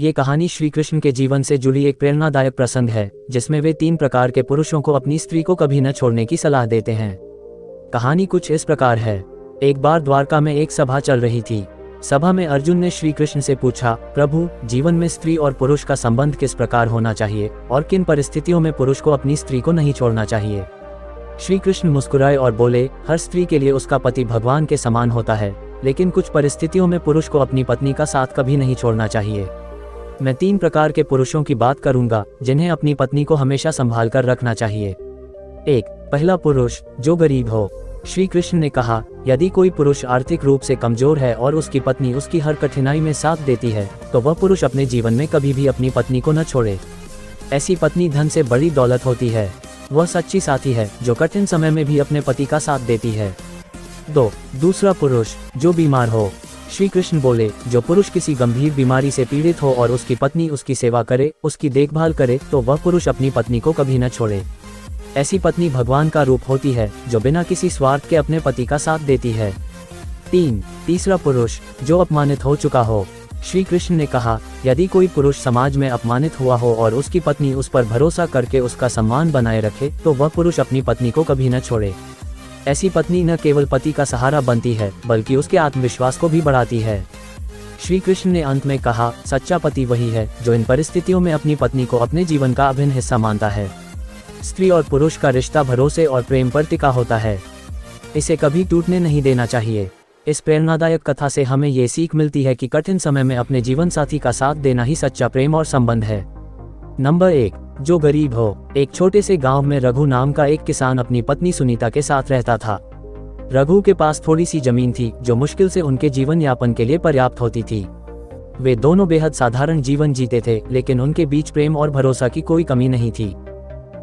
ये कहानी श्री कृष्ण के जीवन से जुड़ी एक प्रेरणादायक प्रसंग है, जिसमें वे 3 प्रकार के पुरुषों को अपनी स्त्री को कभी न छोड़ने की सलाह देते हैं। कहानी कुछ इस प्रकार है। एक बार द्वारका में एक सभा चल रही थी। सभा में अर्जुन ने श्री कृष्ण से पूछा, प्रभु, जीवन में स्त्री और पुरुष का संबंध किस प्रकार होना चाहिए और किन परिस्थितियों में पुरुष को अपनी स्त्री को नहीं छोड़ना चाहिए। श्री कृष्ण मुस्कुराए और बोले, हर स्त्री के लिए उसका पति भगवान के समान होता है, लेकिन कुछ परिस्थितियों में पुरुष को अपनी पत्नी का साथ कभी नहीं छोड़ना चाहिए। मैं 3 प्रकार के पुरुषों की बात करूंगा, जिन्हें अपनी पत्नी को हमेशा संभाल कर रखना चाहिए। 1. पहला पुरुष, जो गरीब हो। श्री कृष्ण ने कहा, यदि कोई पुरुष आर्थिक रूप से कमजोर है और उसकी पत्नी उसकी हर कठिनाई में साथ देती है, तो वह पुरुष अपने जीवन में कभी भी अपनी पत्नी को न छोड़े। ऐसी पत्नी धन से बड़ी दौलत होती है। वह सच्ची साथी है, जो कठिन समय में भी अपने पति का साथ देती है। 2. दूसरा पुरुष, जो बीमार हो। श्री कृष्ण बोले, जो पुरुष किसी गंभीर बीमारी से पीड़ित हो और उसकी पत्नी उसकी सेवा करे, उसकी देखभाल करे, तो वह पुरुष अपनी पत्नी को कभी न छोड़े। ऐसी पत्नी भगवान का रूप होती है, जो बिना किसी स्वार्थ के अपने पति का साथ देती है। 3. तीसरा पुरुष, जो अपमानित हो चुका हो। श्री कृष्ण ने कहा, यदि कोई पुरुष समाज में अपमानित हुआ हो और उसकी पत्नी उस पर भरोसा करके उसका सम्मान बनाए रखे, तो वह पुरुष अपनी पत्नी को कभी न छोड़े। ऐसी पत्नी न केवल पति का सहारा बनती है, बल्कि उसके आत्मविश्वास को भी बढ़ाती है। श्री कृष्ण ने अंत में कहा, सच्चा पति वही है, जो इन परिस्थितियों में अपनी पत्नी को अपने जीवन का अभिन्न हिस्सा मानता है। स्त्री और पुरुष का रिश्ता भरोसे और प्रेम पर टिका होता है। इसे कभी टूटने नहीं देना चाहिए। इस प्रेरणादायक कथा से हमें ये सीख मिलती है कि कठिन समय में अपने जीवन साथी का साथ देना ही सच्चा प्रेम और संबंध है। नंबर 1, जो गरीब हो। एक छोटे से गांव में रघु नाम का एक किसान अपनी पत्नी सुनीता के साथ रहता था। रघु के पास थोड़ी सी जमीन थी, जो मुश्किल से उनके जीवन यापन के लिए पर्याप्त होती थी। वे दोनों बेहद साधारण जीवन जीते थे, लेकिन उनके बीच प्रेम और भरोसा की कोई कमी नहीं थी।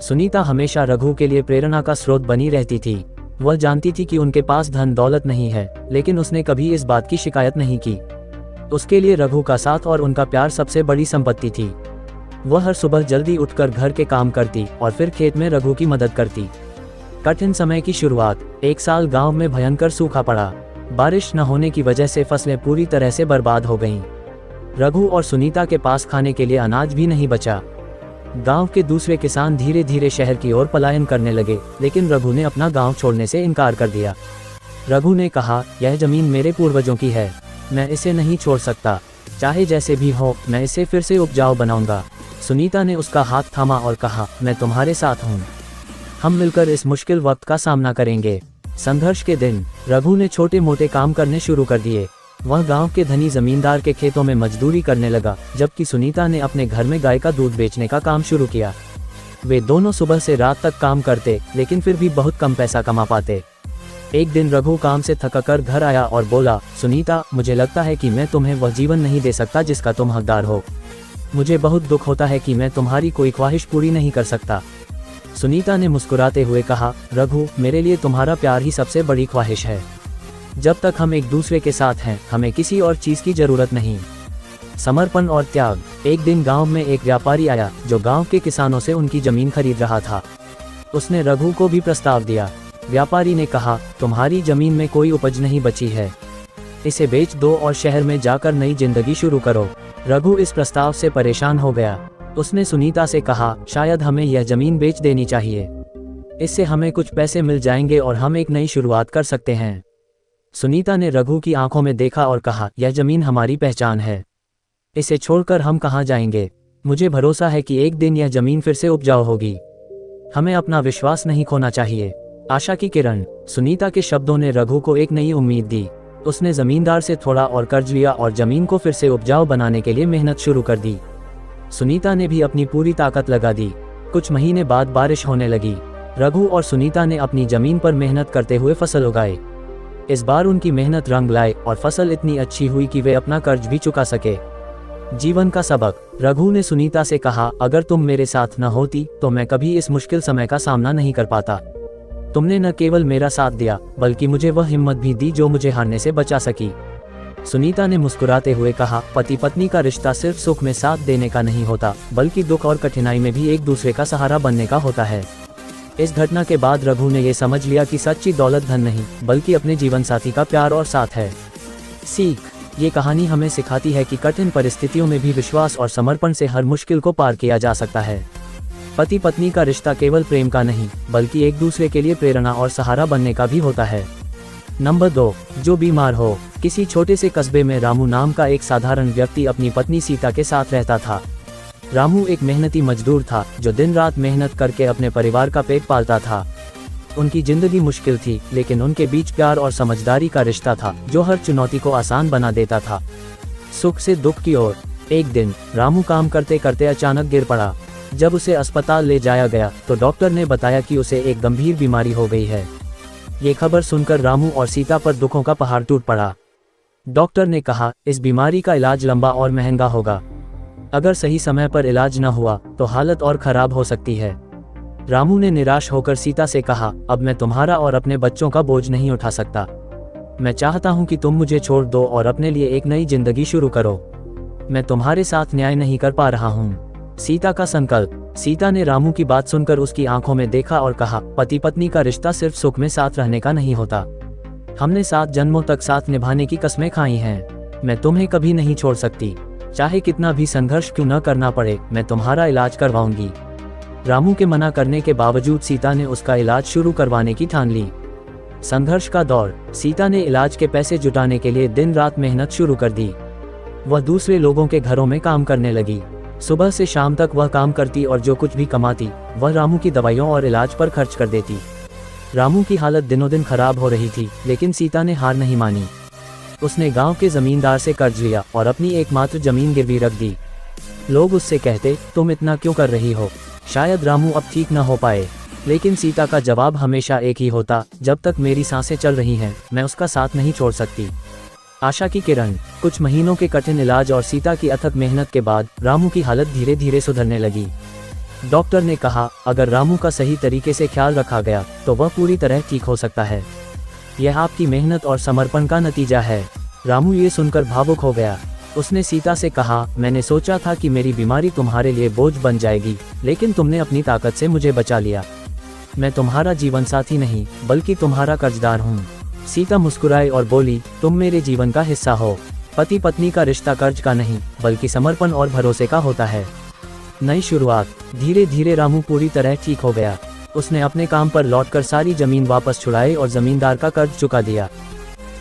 सुनीता हमेशा रघु के लिए प्रेरणा का स्रोत बनी रहती थी। वह जानती थी कि उनके पास धन दौलत नहीं है, लेकिन उसने कभी इस बात की शिकायत नहीं की। उसके लिए रघु का साथ और उनका प्यार सबसे बड़ी संपत्ति थी। वह हर सुबह जल्दी उठकर घर के काम करती और फिर खेत में रघु की मदद करती। कठिन समय की शुरुआत। एक साल गांव में भयंकर सूखा पड़ा। बारिश न होने की वजह से फसलें पूरी तरह से बर्बाद हो गईं। रघु और सुनीता के पास खाने के लिए अनाज भी नहीं बचा। गांव के दूसरे किसान धीरे धीरे शहर की ओर पलायन करने लगे, लेकिन रघु ने अपना गांव छोड़ने से इनकार कर दिया। रघु ने कहा, यह जमीन मेरे पूर्वजों की है, मैं इसे नहीं छोड़ सकता। चाहे जैसे भी हो, मैं इसे फिर से उपजाऊ बनाऊंगा। सुनीता ने उसका हाथ थामा और कहा, मैं तुम्हारे साथ हूँ। हम मिलकर इस मुश्किल वक्त का सामना करेंगे। संघर्ष के दिन। रघु ने छोटे मोटे काम करने शुरू कर दिए। वह गांव के धनी जमींदार के खेतों में मजदूरी करने लगा, जबकि सुनीता ने अपने घर में गाय का दूध बेचने का काम शुरू किया। वे दोनों सुबह से रात तक काम करते, लेकिन फिर भी बहुत कम पैसा कमा पाते। एक दिन रघु काम से थककर घर आया और बोला, सुनीता, मुझे लगता है कि मैं तुम्हें वह जीवन नहीं दे सकता जिसका तुम हकदार हो। मुझे बहुत दुख होता है कि मैं तुम्हारी कोई ख्वाहिश पूरी नहीं कर सकता। सुनीता ने मुस्कुराते हुए कहा, रघु, मेरे लिए तुम्हारा प्यार ही सबसे बड़ी ख्वाहिश है। जब तक हम एक दूसरे के साथ हैं, हमें किसी और चीज की जरूरत नहीं। समर्पण और त्याग। एक दिन गांव में एक व्यापारी आया, जो गांव के किसानों से उनकी जमीन खरीद रहा था। उसने रघु को भी प्रस्ताव दिया। व्यापारी ने कहा, तुम्हारी जमीन में कोई उपज नहीं बची है, इसे बेच दो और शहर में जाकर नई जिंदगी शुरू करो। रघु इस प्रस्ताव से परेशान हो गया। उसने सुनीता से कहा, शायद हमें यह जमीन बेच देनी चाहिए। इससे हमें कुछ पैसे मिल जाएंगे और हम एक नई शुरुआत कर सकते हैं। सुनीता ने रघु की आंखों में देखा और कहा, यह जमीन हमारी पहचान है, इसे छोड़कर हम कहाँ जाएंगे। मुझे भरोसा है कि एक दिन यह जमीन फिर से उपजाऊ होगी। हमें अपना विश्वास नहीं खोना चाहिए। आशा की किरण। सुनीता के शब्दों ने रघु को एक नई उम्मीद दी। उसने जमींदार से थोड़ा और कर्ज लिया और जमीन को फिर से उपजाऊ बनाने के लिए मेहनत शुरू कर दी। सुनीता ने भी अपनी पूरी ताकत लगा दी। कुछ महीने बाद बारिश होने लगी। रघु और सुनीता ने अपनी जमीन पर मेहनत करते हुए फसल उगाई। इस बार उनकी मेहनत रंग लाए और फसल इतनी अच्छी हुई कि वे अपना कर्ज भी चुका सके। जीवन का सबक। रघु ने सुनीता से कहा, अगर तुम मेरे साथ न होती तो मैं कभी इस मुश्किल समय का सामना नहीं कर पाता। तुमने न केवल मेरा साथ दिया, बल्कि मुझे वह हिम्मत भी दी जो मुझे हारने से बचा सकी। सुनीता ने मुस्कुराते हुए कहा, पति पत्नी का रिश्ता सिर्फ सुख में साथ देने का नहीं होता, बल्कि दुख और कठिनाई में भी एक दूसरे का सहारा बनने का होता है। इस घटना के बाद रघु ने यह समझ लिया कि सच्ची दौलत धन नहीं, बल्कि अपने जीवन साथी का प्यार और साथ है। सीख। ये कहानी हमें सिखाती है कि कठिन परिस्थितियों में भी विश्वास और समर्पण से हर मुश्किल को पार किया जा सकता है। पति पत्नी का रिश्ता केवल प्रेम का नहीं, बल्कि एक दूसरे के लिए प्रेरणा और सहारा बनने का भी होता है। नंबर 2, जो बीमार हो। किसी छोटे से कस्बे में रामू नाम का एक साधारण व्यक्ति अपनी पत्नी सीता के साथ रहता था। रामू एक मेहनती मजदूर था जो दिन रात मेहनत करके अपने परिवार का पेट पालता था। उनकी जिंदगी मुश्किल थी, लेकिन उनके बीच प्यार और समझदारी का रिश्ता था जो हर चुनौती को आसान बना देता था। सुख से दुख की ओर। एक दिन रामू काम करते करते अचानक गिर पड़ा। जब उसे अस्पताल ले जाया गया तो डॉक्टर ने बताया कि उसे एक गंभीर बीमारी हो गई है। ये खबर सुनकर रामू और सीता पर दुखों का पहाड़ टूट पड़ा। डॉक्टर ने कहा, इस बीमारी का इलाज लंबा और महंगा होगा। अगर सही समय पर इलाज न हुआ तो हालत और खराब हो सकती है। रामू ने निराश होकर सीता से कहा, अब मैं तुम्हारा और अपने बच्चों का बोझ नहीं उठा सकता। मैं चाहता हूं कि तुम मुझे छोड़ दो और अपने लिए एक नई जिंदगी शुरू करो। मैं तुम्हारे साथ न्याय नहीं कर पा रहा हूं। सीता का संकल्प। सीता ने रामू की बात सुनकर उसकी आंखों में देखा और कहा, पति पत्नी का रिश्ता सिर्फ सुख में साथ रहने का नहीं होता। हमने 7 जन्मों तक साथ निभाने की कस्में खाई हैं। मैं तुम्हें कभी नहीं छोड़ सकती। चाहे कितना भी संघर्ष क्यों न करना पड़े, मैं तुम्हारा इलाज करवाऊंगी। रामू के मना करने के बावजूद सीता ने उसका इलाज शुरू करवाने की ठान ली। संघर्ष का दौर। सीता ने इलाज के पैसे जुटाने के लिए दिन रात मेहनत शुरू कर दी। वह दूसरे लोगों के घरों में काम करने लगी। सुबह से शाम तक वह काम करती और जो कुछ भी कमाती वह रामू की दवाइयों और इलाज पर खर्च कर देती। रामू की हालत दिनों दिन खराब हो रही थी, लेकिन सीता ने हार नहीं मानी। उसने गांव के जमींदार से कर्ज लिया और अपनी एकमात्र जमीन गिरवी रख दी। लोग उससे कहते, तुम इतना क्यों कर रही हो? शायद रामू अब ठीक न हो पाए। लेकिन सीता का जवाब हमेशा एक ही होता, जब तक मेरी सांसें चल रही हैं, मैं उसका साथ नहीं छोड़ सकती। आशा की किरण। कुछ महीनों के कठिन इलाज और सीता की अथक मेहनत के बाद रामू की हालत धीरे धीरे सुधरने लगी। डॉक्टर ने कहा, अगर रामू का सही तरीके से ख्याल रखा गया तो वह पूरी तरह ठीक हो सकता है। यह आपकी मेहनत और समर्पण का नतीजा है। रामू ये सुनकर भावुक हो गया। उसने सीता से कहा, मैंने सोचा था कि मेरी बीमारी तुम्हारे लिए बोझ बन जाएगी, लेकिन तुमने अपनी ताकत से मुझे बचा लिया। मैं तुम्हारा जीवन साथी नहीं, बल्कि तुम्हारा कर्जदार हूँ। सीता मुस्कुराई और बोली, तुम मेरे जीवन का हिस्सा हो। पति पत्नी का रिश्ता कर्ज का नहीं, बल्कि समर्पण और भरोसे का होता है। नई शुरुआत। धीरे धीरे रामू पूरी तरह ठीक हो गया। उसने अपने काम पर लौटकर सारी जमीन वापस छुड़ाई और जमींदार का कर्ज चुका दिया।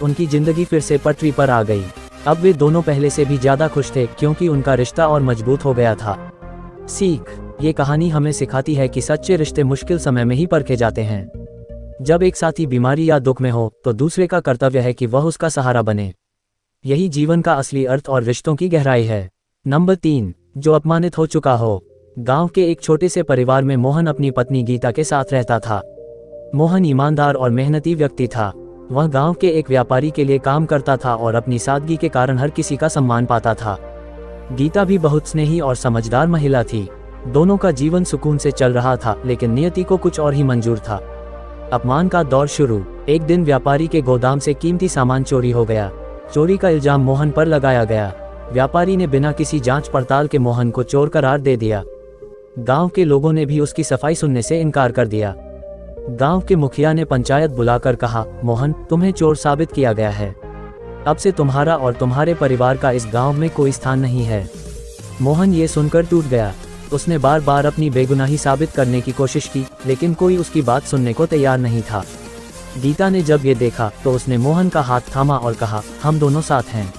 उनकी जिंदगी फिर से पटरी पर आ गई। अब वे दोनों पहले से भी ज्यादा खुश थे, क्योंकि उनका रिश्ता और मजबूत हो गया था। सीख। ये कहानी हमें सिखाती है कि सच्चे रिश्ते मुश्किल समय में ही परखे जाते हैं। जब एक साथी बीमारी या दुख में हो तो दूसरे का कर्तव्य है कि वह उसका सहारा बने। यही जीवन का असली अर्थ और रिश्तों की गहराई है। नंबर 3, जो अपमानित हो चुका हो। गांव के एक छोटे से परिवार में मोहन अपनी पत्नी गीता के साथ रहता था। मोहन ईमानदार और मेहनती व्यक्ति था। वह गांव के एक व्यापारी के लिए काम करता था और अपनी सादगी के कारण हर किसी का सम्मान पाता था। गीता भी बहुत स्नेही और समझदार महिला थी। दोनों का जीवन सुकून से चल रहा था, लेकिन नियति को कुछ और ही मंजूर था। अपमान का दौर शुरू। एक दिन व्यापारी के गोदाम से कीमती सामान चोरी हो गया। चोरी का इल्जाम मोहन पर लगाया गया। व्यापारी ने बिना किसी जांच पड़ताल के मोहन को चोर करार दे दिया। गांव के लोगों ने भी उसकी सफाई सुनने से इनकार कर दिया। गांव के मुखिया ने पंचायत बुलाकर कहा, मोहन, तुम्हें चोर साबित किया गया है। अब से तुम्हारा और तुम्हारे परिवार का इस गांव में कोई स्थान नहीं है। मोहन ये सुनकर टूट गया। उसने बार बार अपनी बेगुनाही साबित करने की कोशिश की, लेकिन कोई उसकी बात सुनने को तैयार नहीं था। गीता ने जब ये देखा तो उसने मोहन का हाथ थामा और कहा, हम दोनों साथ हैं।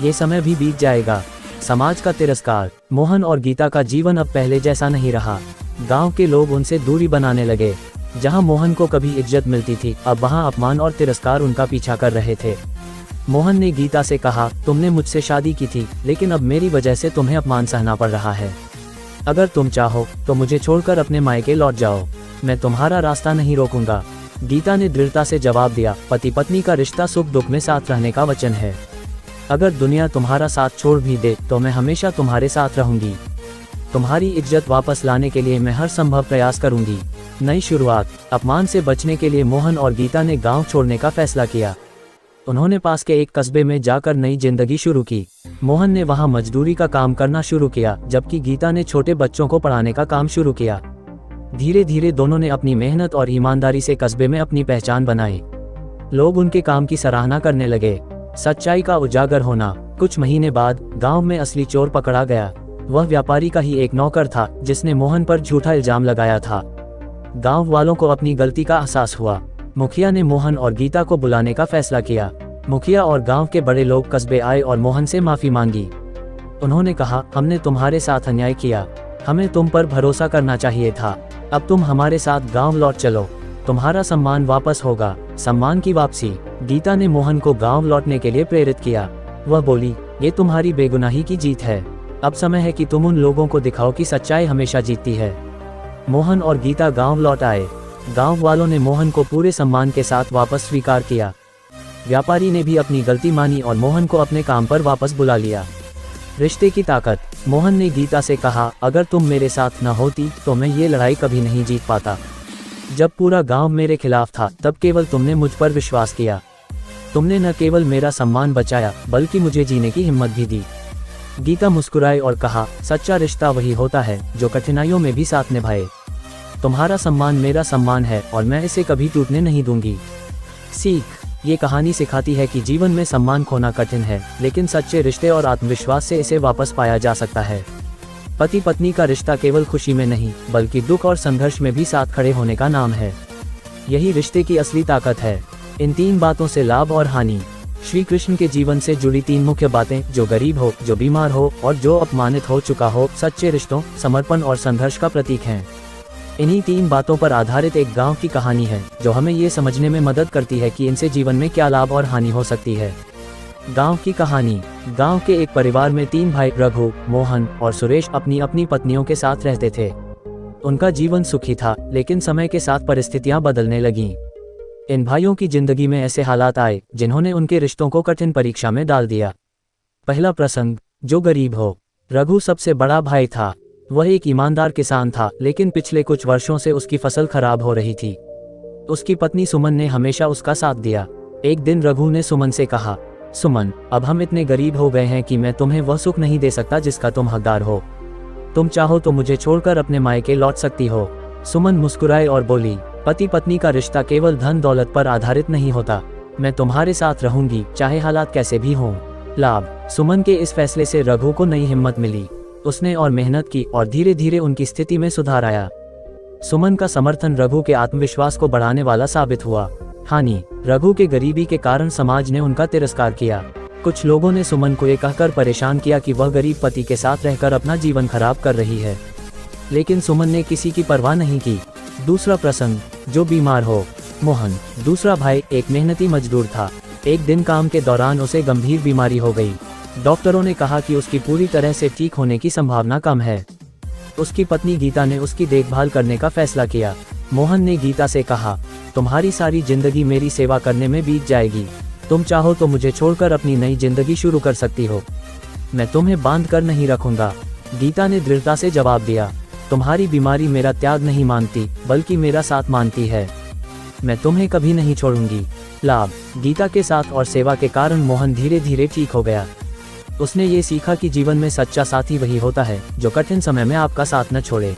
ये समय भी बीत जाएगा। समाज का तिरस्कार। मोहन और गीता का जीवन अब पहले जैसा नहीं रहा। गांव के लोग उनसे दूरी बनाने लगे। जहां मोहन को कभी इज्जत मिलती थी, अब वहां अपमान और तिरस्कार उनका पीछा कर रहे थे। मोहन ने गीता से कहा, तुमने मुझसे शादी की थी, लेकिन अब मेरी वजह से तुम्हें अपमान सहना पड़ रहा है। अगर तुम चाहो तो मुझे छोड़कर अपने मायके लौट जाओ। मैं तुम्हारा रास्ता नहीं रोकूंगा। गीता ने दृढ़ता से जवाब दिया, पति पत्नी का रिश्ता सुख दुख में साथ रहने का वचन है। अगर दुनिया तुम्हारा साथ छोड़ भी दे तो मैं हमेशा तुम्हारे साथ रहूंगी। तुम्हारी इज्जत वापस लाने के लिए मैं हर संभव प्रयास करूंगी। नई शुरुआत। अपमान से बचने के लिए मोहन और गीता ने गांव छोड़ने का फैसला किया। उन्होंने पास के एक कस्बे में जाकर नई जिंदगी शुरू की। मोहन ने वहां मजदूरी का काम करना शुरू किया, जबकि गीता ने छोटे बच्चों को पढ़ाने का काम शुरू किया। धीरे धीरे दोनों ने अपनी मेहनत और ईमानदारी से कस्बे में अपनी पहचान बनाई। लोग उनके काम की सराहना करने लगे। सच्चाई का उजागर होना। कुछ महीने बाद गांव में असली चोर पकड़ा गया। वह व्यापारी का ही एक नौकर था जिसने मोहन पर झूठा इल्जाम लगाया था। गांव वालों को अपनी गलती का एहसास हुआ। मुखिया ने मोहन और गीता को बुलाने का फैसला किया। मुखिया और गांव के बड़े लोग कस्बे आए और मोहन से माफी मांगी। उन्होंने कहा, हमने तुम्हारे साथ अन्याय किया, हमें तुम पर भरोसा करना चाहिए था। अब तुम हमारे साथ गांव लौट चलो, तुम्हारा सम्मान वापस होगा। सम्मान की वापसी। गीता ने मोहन को गांव लौटने के लिए प्रेरित किया। वह बोली, ये तुम्हारी बेगुनाही की जीत है। अब समय है कि तुम उन लोगों को दिखाओ कि सच्चाई हमेशा जीतती है। मोहन और गीता गांव लौट आए। गांव वालों ने मोहन को पूरे सम्मान के साथ वापस स्वीकार किया। व्यापारी ने भी अपनी गलती मानी और मोहन को अपने काम पर वापस बुला लिया। रिश्ते की ताकत। मोहन ने गीता से कहा, अगर तुम मेरे साथ न होती तो मैं ये लड़ाई कभी नहीं जीत पाता। जब पूरा गांव मेरे खिलाफ था तब केवल तुमने मुझ पर विश्वास किया। तुमने न केवल मेरा सम्मान बचाया बल्कि मुझे जीने की हिम्मत भी दी। गीता मुस्कुराई और कहा, सच्चा रिश्ता वही होता है जो कठिनाइयों में भी साथ निभाए। तुम्हारा सम्मान मेरा सम्मान है और मैं इसे कभी टूटने नहीं दूंगी। सीख। ये कहानी सिखाती है कि जीवन में सम्मान खोना कठिन है, लेकिन सच्चे रिश्ते और आत्मविश्वास से इसे वापस पाया जा सकता है। पति पत्नी का रिश्ता केवल खुशी में नहीं बल्कि दुख और संघर्ष में भी साथ खड़े होने का नाम है। यही रिश्ते की असली ताकत है। इन 3 बातों से लाभ और हानि। श्री कृष्ण के जीवन से जुड़ी 3 मुख्य बातें, जो गरीब हो, जो बीमार हो और जो अपमानित हो चुका हो, सच्चे रिश्तों, समर्पण और संघर्ष का प्रतीक हैं। इन्हीं 3 बातों पर आधारित एक गांव की कहानी है जो हमें ये समझने में मदद करती है कि इनसे जीवन में क्या लाभ और हानि हो सकती है। गांव की कहानी। गांव के एक परिवार में 3 भाई रघु, मोहन और सुरेश अपनी अपनी पत्नियों के साथ रहते थे। उनका जीवन सुखी था, लेकिन समय के साथ परिस्थितियां बदलने लगीं। इन भाइयों की जिंदगी में ऐसे हालात आए जिन्होंने उनके रिश्तों को कठिन परीक्षा में डाल दिया। पहला प्रसंग, जो गरीब हो। रघु सबसे बड़ा भाई था। वह एक ईमानदार किसान था, लेकिन पिछले कुछ वर्षों से उसकी फसल खराब हो रही थी। उसकी पत्नी सुमन ने हमेशा उसका साथ दिया। एक दिन रघु ने सुमन से कहा, सुमन, अब हम इतने गरीब हो गए हैं कि मैं तुम्हें वह सुख नहीं दे सकता जिसका तुम हकदार हो। तुम चाहो तो मुझे छोड़कर अपने मायके लौट सकती हो। सुमन मुस्कुराई और बोली, पति पत्नी का रिश्ता केवल धन दौलत पर आधारित नहीं होता। मैं तुम्हारे साथ रहूंगी, चाहे हालात कैसे भी हों। लाभ। सुमन के इस फैसले से रघु को नई हिम्मत मिली। उसने और मेहनत की और धीरे धीरे उनकी स्थिति में सुधार आया। सुमन का समर्थन रघु के आत्मविश्वास को बढ़ाने वाला साबित हुआ। हानि। रघु के गरीबी के कारण समाज ने उनका तिरस्कार किया। कुछ लोगों ने सुमन को ये कहकर परेशान किया कि वह गरीब पति के साथ रहकर अपना जीवन खराब कर रही है, लेकिन सुमन ने किसी की परवाह नहीं की। दूसरा प्रसंग, जो बीमार हो। मोहन, दूसरा भाई, एक मेहनती मजदूर था। एक दिन काम के दौरान उसे गंभीर बीमारी हो गई। डॉक्टरों ने कहा कि उसकी पूरी तरह से ठीक होने की संभावना कम है। उसकी पत्नी गीता ने उसकी देखभाल करने का फैसला किया। मोहन ने गीता से कहा, तुम्हारी सारी जिंदगी मेरी सेवा करने में बीत जाएगी। तुम चाहो तो मुझे छोड़कर अपनी नई जिंदगी शुरू कर सकती हो। मैं तुम्हें बांध कर नहीं रखूंगा। गीता ने दृढ़ता से जवाब दिया, तुम्हारी बीमारी मेरा त्याग नहीं मांगती बल्कि मेरा साथ मांगती है। मैं तुम्हें कभी नहीं छोड़ूंगी। लाभ। गीता के साथ और सेवा के कारण मोहन धीरे धीरे ठीक हो गया। उसने ये सीखा कि जीवन में सच्चा साथी वही होता है जो कठिन समय में आपका साथ न छोड़े।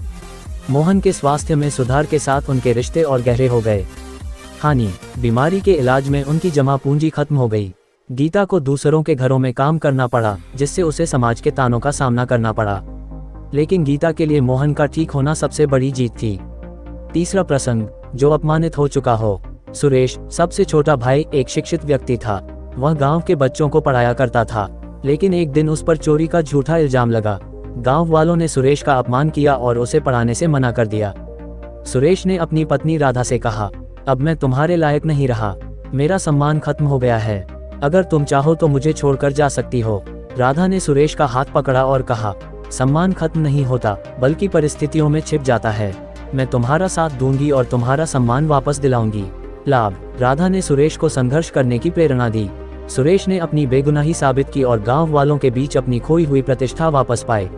मोहन के स्वास्थ्य में सुधार के साथ उनके रिश्ते और गहरे हो गए। हानि। बीमारी के इलाज में उनकी जमा पूंजी खत्म हो गई। गीता को दूसरों के घरों में काम करना पड़ा, जिससे उसे समाज के तानों का सामना करना पड़ा, लेकिन गीता के लिए मोहन का ठीक होना सबसे बड़ी जीत थी। तीसरा प्रसंग, जो अपमानित हो चुका हो। सुरेश, सबसे छोटा भाई, एक शिक्षित व्यक्ति था। वह गांव के बच्चों को पढ़ाया करता था, लेकिन एक दिन उस पर चोरी का झूठा इल्जाम लगा। गांव वालों ने सुरेश का अपमान किया और उसे पढ़ाने से मना कर दिया। सुरेश ने अपनी पत्नी राधा से कहा, अब मैं तुम्हारे लायक नहीं रहा, मेरा सम्मान खत्म हो गया है। अगर तुम चाहो तो मुझे छोड़कर जा सकती हो। राधा ने सुरेश का हाथ पकड़ा और कहा, सम्मान खत्म नहीं होता बल्कि परिस्थितियों में छिप जाता है। मैं तुम्हारा साथ दूंगी और तुम्हारा सम्मान वापस दिलाऊंगी। लाभ। राधा ने सुरेश को संघर्ष करने की प्रेरणा दी। सुरेश ने अपनी बेगुनाही साबित की और गांव वालों के बीच अपनी खोई हुई प्रतिष्ठा वापस पाई।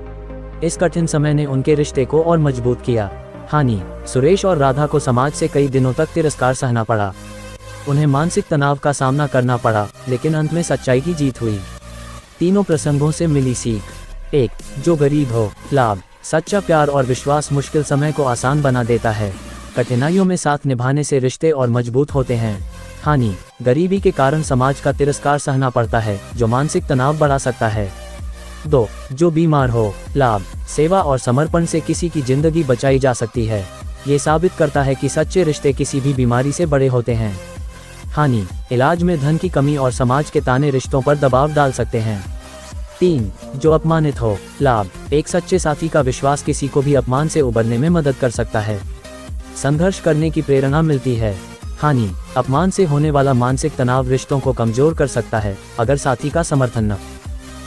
इस कठिन समय ने उनके रिश्ते को और मजबूत किया। हानि। सुरेश और राधा को समाज से कई दिनों तक तिरस्कार सहना पड़ा। उन्हें मानसिक तनाव का सामना करना पड़ा, लेकिन अंत में सच्चाई की जीत हुई। तीनों प्रसंगों से मिली सीख। 1. जो गरीब हो। लाभ। सच्चा प्यार और विश्वास मुश्किल समय को आसान बना देता है। कठिनाइयों में साथ निभाने से रिश्ते और मजबूत होते हैं। हानि, गरीबी के कारण समाज का तिरस्कार सहना पड़ता है, जो मानसिक तनाव बढ़ा सकता है। 2. जो बीमार हो। लाभ, सेवा और समर्पण से किसी की जिंदगी बचाई जा सकती है। ये साबित करता है कि सच्चे रिश्ते किसी भी बीमारी से बड़े होते हैं। हानि, इलाज में धन की कमी और समाज के ताने रिश्तों पर दबाव डाल सकते हैं। 3. जो अपमानित हो। लाभ, एक सच्चे साथी का विश्वास किसी को भी अपमान से उबरने में मदद कर सकता है। संघर्ष करने की प्रेरणा मिलती है। हानि, अपमान से होने वाला मानसिक तनाव रिश्तों को कमजोर कर सकता है, अगर साथी का समर्थन न